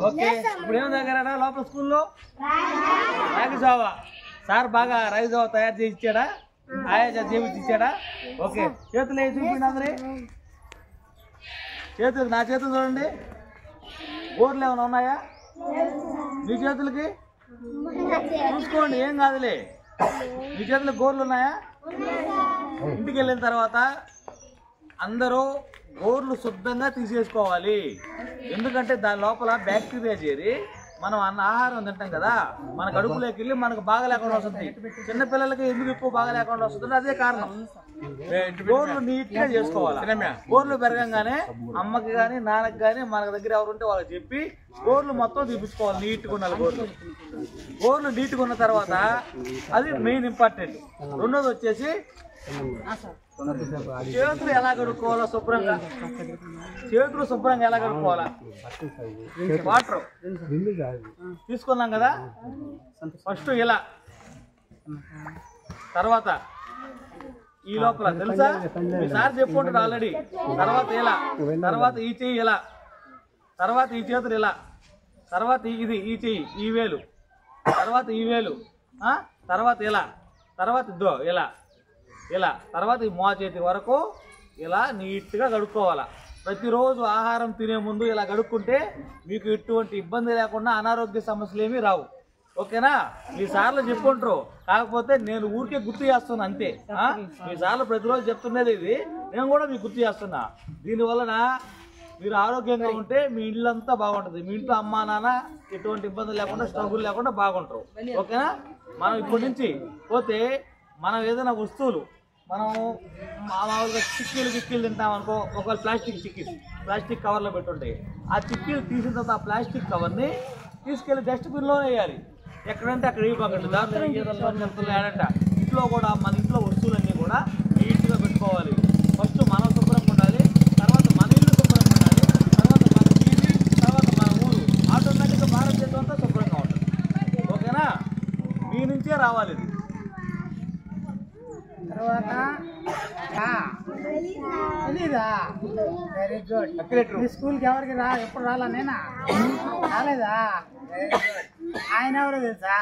Okay, ఇప్పుడు ఏం దగ్గర లోపల స్కూల్లో రాగి జావా సార్ బాగా రాగి జావా తయారు చేసి ఇచ్చాడా? ఆయా చేపించి ఇచ్చాడా? ఓకే, చేతులు ఏ చూపిండి అందరి చేతులు. నా చేతులు చూడండి, గోర్లు ఏమైనా ఉన్నాయా మీ చేతులకి? చూసుకోండి, ఏం కాదులే. మీ చేతులకు గోర్లు ఉన్నాయా? ఇంటికి వెళ్ళిన తర్వాత అందరూ గోర్లు శుభ్రంగా తీసేసుకోవాలి. ఎందుకంటే దాని లోపల బ్యాక్టీరియా చేరి మనం ఆహారం తింటాం కదా, మన కడుపులోకి వెళ్ళి మనకు బాగా లేకుండా వస్తుంది. చిన్నపిల్లలకి ఎందుకు ఎక్కువ బాగా లేకుండా వస్తుంది? అదే కారణం. గోర్లు నీట్ గా చేసుకోవాలి. గోర్లు పెరగంగానే అమ్మకి కానీ నాన్నకి కానీ మన దగ్గర ఎవరుంటే వాళ్ళకి చెప్పి గోర్లు మొత్తం తీపించుకోవాలి. నీట్గా ఉండాలి గోర్లు. గోర్లు నీట్గా ఉన్న తర్వాత అది మెయిన్ ఇంపార్టెంట్. రెండోది వచ్చేసి చేతులు ఎలా కడుక్కోవాలో శుభ్రంగా. చేతులు శుభ్రంగా ఎలా కడుక్కోవాలా? వాటర్ తీసుకున్నాం కదా, ఫస్ట్ ఇలా, తర్వాత ఈ లోపల తెలుసా ఈసారి చెప్పుకుంటాడు ఆల్రెడీ. తర్వాత ఇలా, తర్వాత ఈ చెయ్యి ఇలా, తర్వాత ఈ చేతులు ఇలా, తర్వాత ఇది ఈ చెయ్యి ఈ వేలు, తర్వాత ఈ వేలు, తర్వాత ఇలా, తర్వాత ఇద్దో ఇలా ఇలా, తర్వాత ఈ మో చేతి వరకు ఇలా నీట్గా కడుక్కోవాలా. ప్రతిరోజు ఆహారం తినే ముందు ఇలా కడుక్కుంటే మీకు ఎటువంటి ఇబ్బంది లేకుండా అనారోగ్య సమస్యలు ఏమీ రావు. ఓకేనా? మీ సార్లు చెప్పుకుంటారు, కాకపోతే నేను ఊరికే గుర్తు చేస్తున్నా అంతే. మీ సార్లు ప్రతిరోజు చెప్తున్నది ఇది, నేను కూడా మీకు గుర్తు చేస్తున్నా. దీనివలన మీరు ఆరోగ్యంగా ఉంటే మీ ఇల్లంతా బాగుంటుంది. మీ ఇంట్లో అమ్మా నాన్న ఎటువంటి ఇబ్బందులు లేకుండా స్ట్రగుల్ లేకుండా బాగుంటారు. ఓకేనా? మనం ఇప్పటి నుంచి పోతే మనం ఏదైనా వస్తువులు మనం మామూలుగా చిక్కీలు తింటాం అనుకో, ఒకవేళ ప్లాస్టిక్ కవర్లో పెట్టుంటాయి. ఆ చిక్కీలు తీసిన తర్వాత ఆ ప్లాస్టిక్ కవర్ని తీసుకెళ్ళి డస్ట్బిన్లో వేయాలి. ఎక్కడంటే అక్కడ ఇవ్వకండి, దాంట్లో ఏదంటే ఇంట్లో కూడా మన ఇంట్లో వస్తువులన్నీ కూడా నీట్గా పెట్టుకోవాలి. ఫస్ట్ మనం శుభ్రంగా ఉండాలి, తర్వాత మన ఇల్లు శుభ్రంగా ఉండాలి, తర్వాత మన వీధి, తర్వాత మన ఊరు. ఆటోమేటిక్గా భారతదేశం అంతా శుభ్రంగా ఉంటుంది. ఓకేనా? మీ నుంచే రావాలి ఇది. తర్వాత తెలీదా? Very good. మీ స్కూల్కి ఎవరికి ఎప్పుడు రాలా? నేనా రాలేదా? Very good. ఆయన ఎవరో తెలుసా?